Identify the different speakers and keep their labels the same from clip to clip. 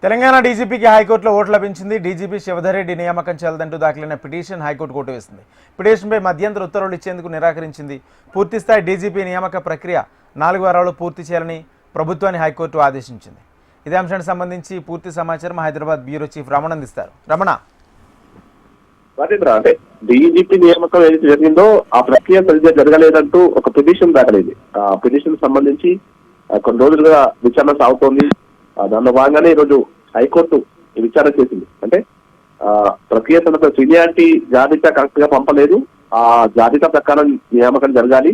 Speaker 1: తెలంగాణ డీజీపీకి హైకోర్టులో ఓటు లభించింది. డీజీపీ శివధర్ రెడ్డి నియామకం చెల్లదంటూ దాఖలైన పిటిషన్ హైకోర్టు కొట్టివేసింది. పిటిషన్పై మధ్యంతర ఉత్తర్వులు ఇచ్చేందుకు నిరాకరించింది. పూర్తిస్థాయి డీజీపీ నియామక ప్రక్రియ 4 వారాల్లో పూర్తి చేయాలని ప్రభుత్వాన్ని హైకోర్టు ఆదేశించింది. ఇదే అంశానికి సంబంధించి పూర్తి సమాచారం హైదరాబాద్ బ్యూరో చీఫ్ రమణ అందిస్తారు. రమణ,
Speaker 2: అంటే డీజీపీ నియామకం ఏదైతే జరిగిందో ఆ ప్రక్రియ సరిగ్గా జరగలేదంటూ ఒక పిటిషన్ దాఖలైంది. ఆ పిటిషన్ సంబంధించి కొన్ని రోజులుగా విచారణ సాగుతోంది. దానిలో భాగంగానే ఈరోజు హైకోర్టు విచారణ చేసింది. అంటే ప్రక్రియ తనకు సీనియారిటీ జాబితా కరెక్ట్ గా పంపలేదు, ఆ జాబితా ప్రకారం నియామకం జరగాలి,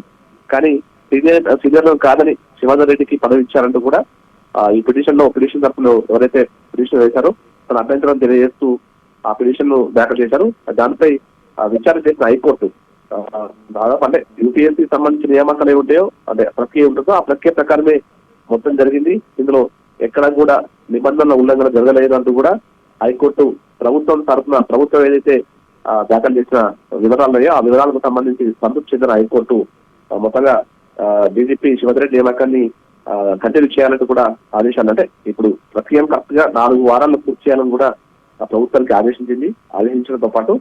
Speaker 2: కానీ సీనియర్ కాదని శివధర్ రెడ్డికి పదవి ఇచ్చారంటూ కూడా ఈ పిటిషన్ తరఫున ఎవరైతే పిటిషన్ వేశారో తన అభ్యంతరం తెలియజేస్తూ ఆ పిటిషన్ ను దాఖలు చేశారు. దానిపై విచారణ చేసిన హైకోర్టు దాదాపు అంటే యూపీఎస్సీ సంబంధించిన నియామకాలు ఏముంటాయో అదే ప్రక్రియ ఉంటుందో ఆ ప్రక్రియ ప్రకారమే మొత్తం జరిగింది. ఇందులో ఎక్కడ కూడా నిబంధనల ఉల్లంఘన జరగలేదు అంటూ కూడా హైకోర్టు ప్రభుత్వం తరఫున ప్రభుత్వం ఏదైతే దాఖలు చేసిన వివరాలు ఉన్నాయో ఆ వివరాలకు సంబంధించి సంతృప్తి చెందిన హైకోర్టు మొత్తంగా డీజీపీ శివధర్ రెడ్డి నియామకాన్ని కంటిన్యూ చేయాలంటూ కూడా ఆదేశాలు, అంటే ఇప్పుడు ప్రక్రియను కరెక్ట్ గా 4 వారాల్లో పూర్తి చేయాలని కూడా ప్రభుత్వానికి ఆదేశించడంతో పాటు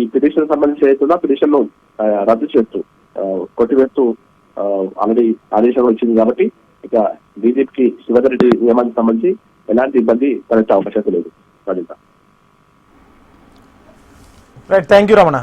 Speaker 2: ఈ పిటిషన్ సంబంధించి ఏదైతుందో పిటిషన్ ను రద్దు చేస్తూ కొట్టివేస్తూ ఆల్రెడీ ఆదేశం వచ్చింది. కాబట్టి ఇక డీజీపీకి శివధర్ రెడ్డి నియమానికి సంబంధించి ఎలాంటి ఇబ్బంది తలెత్తే అవకాశం లేదు.
Speaker 1: Right, thank you Ramana.